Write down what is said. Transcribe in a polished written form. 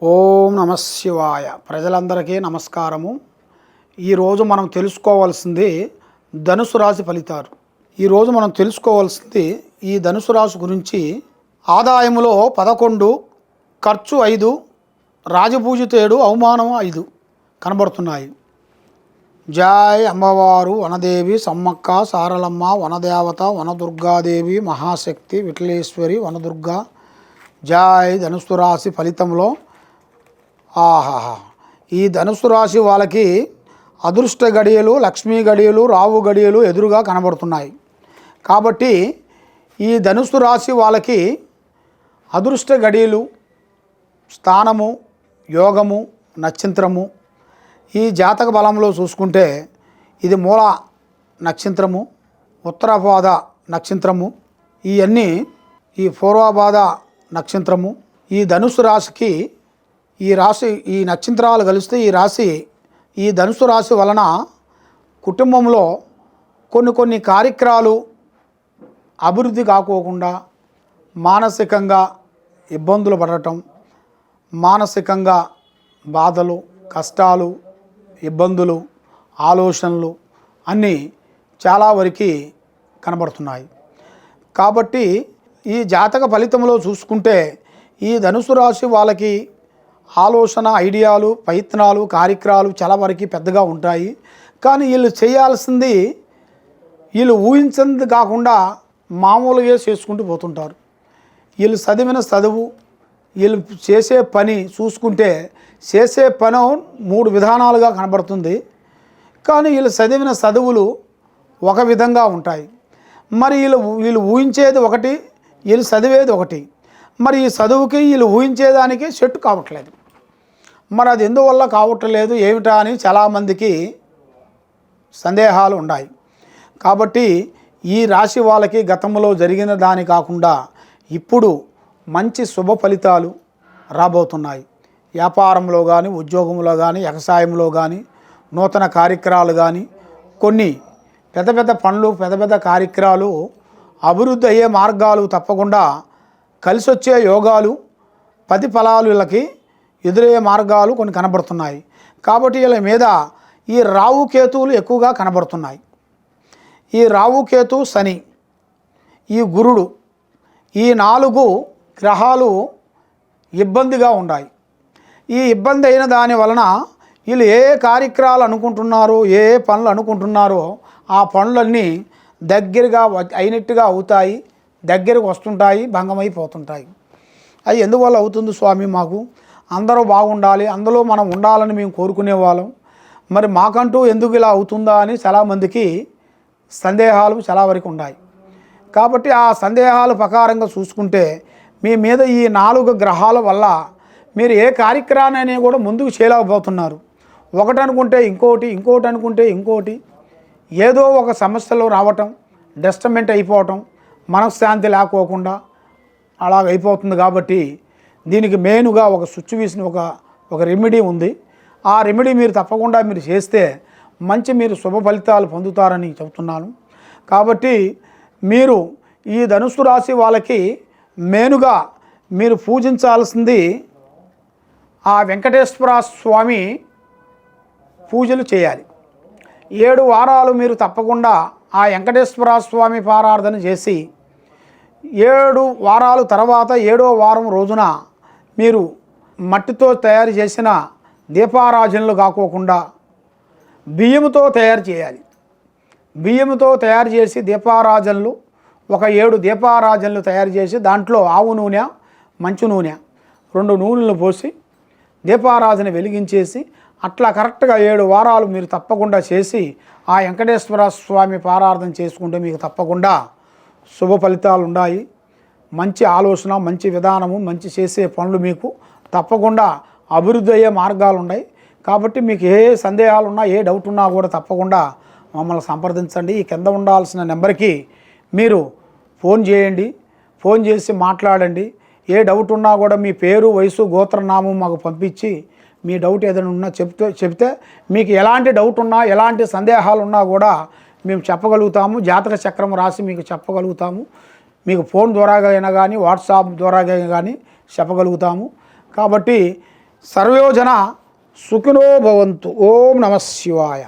ఓం నమ శివాయ. ప్రజలందరికీ నమస్కారము. ఈరోజు మనం తెలుసుకోవాల్సింది ధనుసు రాశి ఫలితాలు. ఈరోజు మనం తెలుసుకోవాల్సింది ఈ ధనుసు రాశి గురించి. ఆదాయములో 11, ఖర్చు 5, రాజపూజిత 7, అవమానం 5 కనబడుతున్నాయి. జై అమ్మవారు వనదేవి సమ్మక్క సారలమ్మ వనదేవత వనదుర్గాదేవి మహాశక్తి విఠలేశ్వరి వనదుర్గా. జై ధనుసు రాశి ఫలితంలో ఆహాహా, ఈ ధనుసు రాశి వాళ్ళకి అదృష్ట గడియలు, లక్ష్మీ గడియలు, రావు గడియలు ఎదురుగా కనబడుతున్నాయి. కాబట్టి ఈ ధనుసు రాశి వాళ్ళకి అదృష్ట గడియలు, స్థానము, యోగము, నక్షత్రము. ఈ జాతక బలంలో చూసుకుంటే ఇది మూల నక్షత్రము, ఉత్తరాభాద నక్షత్రము, ఇవన్నీ ఈ పూర్వాభాద నక్షత్రము. ఈ ధనుసు రాశికి ఈ నక్షత్రాలు కలిస్తే ఈ ధనుసు రాశి వలన కుటుంబంలో కొన్ని కార్యక్రమాలు అభివృద్ధి కాకోకుండా మానసికంగా ఇబ్బందులు పడటం, మానసికంగా బాధలు, కష్టాలు, ఇబ్బందులు, ఆలోచనలు అన్నీ చాలా వరకు కనబడుతున్నాయి. కాబట్టి ఈ జాతక ఫలితంలో చూసుకుంటే ఈ ధనుసు రాశి వాళ్ళకి ఆలోచన, ఐడియాలు, ప్రయత్నాలు, కార్యక్రమాలు చాలా వరకు పెద్దగా ఉంటాయి. కానీ వీళ్ళు చేయాల్సింది వీళ్ళు ఊహించింది కాకుండా మామూలుగా చేసుకుంటూ పోతుంటారు. వీళ్ళు చదివిన చదువు, వీళ్ళు చేసే పని చూసుకుంటే చేసే పని 3 విధానాలుగా కనబడుతుంది. కానీ వీళ్ళు చదివిన చదువులు ఒక విధంగా ఉంటాయి. మరి వీళ్ళు ఊహించేది ఒకటి, వీళ్ళు చదివేది ఒకటి. మరి ఈ చదువుకి వీళ్ళు ఊహించేదానికి సెట్ కావట్లేదు. మరి అది ఎందువల్ల కావట్లేదు ఏమిటా అని చాలామందికి సందేహాలు ఉన్నాయి. కాబట్టి ఈ రాశి వాళ్ళకి గతంలో జరిగిన దాని కాకుండా ఇప్పుడు మంచి శుభ ఫలితాలు రాబోతున్నాయి. వ్యాపారంలో కానీ, ఉద్యోగంలో కానీ, వ్యవసాయంలో కానీ, నూతన కార్యక్రమాలు కానీ, కొన్ని పెద్ద పనులు, పెద్ద కార్యక్రమాలు అభివృద్ధి అయ్యే మార్గాలు తప్పకుండా కలిసి వచ్చే యోగాలు, ప్రతిఫలాలు వీళ్ళకి ఎదురయ్యే మార్గాలు కొన్ని కనబడుతున్నాయి. కాబట్టి వీళ్ళ మీద ఈ రావు కేతువులు ఎక్కువగా కనబడుతున్నాయి. ఈ రావు కేతు, శని, ఈ గురుడు, ఈ 4 గ్రహాలు ఇబ్బందిగా ఉన్నాయి. ఈ ఇబ్బంది అయిన దాని వలన వీళ్ళు ఏ కార్యక్రమాలు అనుకుంటున్నారో, ఏ పనులు అనుకుంటున్నారో ఆ పనులన్నీ దగ్గరగా అయినట్టుగా అవుతాయి, దగ్గరకు వస్తుంటాయి, భంగమైపోతుంటాయి. అది ఎందువల్ల అవుతుంది స్వామి? మాకు అందరూ బాగుండాలి, అందులో మనం ఉండాలని మేము కోరుకునే వాళ్ళం, మరి మాకంటూ ఎందుకు ఇలా అవుతుందా అని చాలామందికి సందేహాలు చాలా వరకు ఉన్నాయి. కాబట్టి ఆ సందేహాల ప్రకారంగా చూసుకుంటే మీ మీద ఈ 4 గ్రహాల వల్ల మీరు ఏ కార్యక్రమాన్ని కూడా ముందుకు చేయలేకపోతున్నారు. ఒకటి అనుకుంటే ఇంకోటి, ఇంకోటి అనుకుంటే ఇంకోటి, ఏదో ఒక సమస్యలు రావటం, డిస్టర్బెంట్ అయిపోవటం, మనశ్శాంతి లేకోకుండా అలాగైపోతుంది. కాబట్టి దీనికి మెయిన్గా ఒక సిచ్యువేషన్, ఒక రెమెడీ ఉంది. ఆ రెమెడీ మీరు తప్పకుండా మీరు చేస్తే మీరు శుభ ఫలితాలు పొందుతారని చెబుతున్నాను. కాబట్టి మీరు ఈ ధనుసు రాశి వాళ్ళకి మెయిన్గా మీరు పూజించాల్సింది ఆ వెంకటేశ్వర స్వామి పూజలు చేయాలి. 7 వారాలు మీరు తప్పకుండా ఆ వెంకటేశ్వర స్వామి పారార్థన చేసి 7 వారాల తర్వాత 7వ వారం రోజున మీరు మట్టితో తయారు చేసిన దీపారాజనలు కాకోకుండా బియ్యంతో తయారు చేయాలి. బియ్యంతో తయారు చేసి దీపారాజనలు ఒక 7 దీపారాజనలు తయారు చేసి దాంట్లో ఆవు నూనె, మంచు నూనె 2 నూనెలు పోసి దీపారాజన వెలిగించేసి అట్లా కరెక్ట్గా 7 వారాలు మీరు తప్పకుండా చేసి ఆ వెంకటేశ్వర స్వామి పారార్థన చేసుకుంటే మీకు తప్పకుండా శుభ ఫలితాలు ఉన్నాయి. మంచి ఆలోచన, మంచి విధానము, మంచి చేసే పనులు మీకు తప్పకుండా అభివృద్ధి అయ్యే మార్గాలు ఉన్నాయి. కాబట్టి మీకు ఏ సందేహాలు ఉన్నా, ఏ డౌట్ ఉన్నా కూడా తప్పకుండా మమ్మల్ని సంప్రదించండి. ఈ కింద ఉండాల్సిన నెంబర్కి మీరు ఫోన్ చేయండి, ఫోన్ చేసి మాట్లాడండి. ఏ డౌట్ ఉన్నా కూడా మీ పేరు, వయసు, గోత్రనామం మాకు పంపించి మీ డౌట్ ఏదైనా ఉన్నా చెప్తే మీకు ఎలాంటి డౌట్ ఉన్నా, ఎలాంటి సందేహాలు ఉన్నా కూడా మేము చెప్పగలుగుతాము. జాతక చక్రం రాసి మీకు చెప్పగలుగుతాము. మీకు ఫోన్ ద్వారా అయినా కానీ, వాట్సాప్ ద్వారా కానీ చెప్పగలుగుతాము. కాబట్టి సర్వోజన సుఖినో భవంతు. ఓం నమః శివాయ.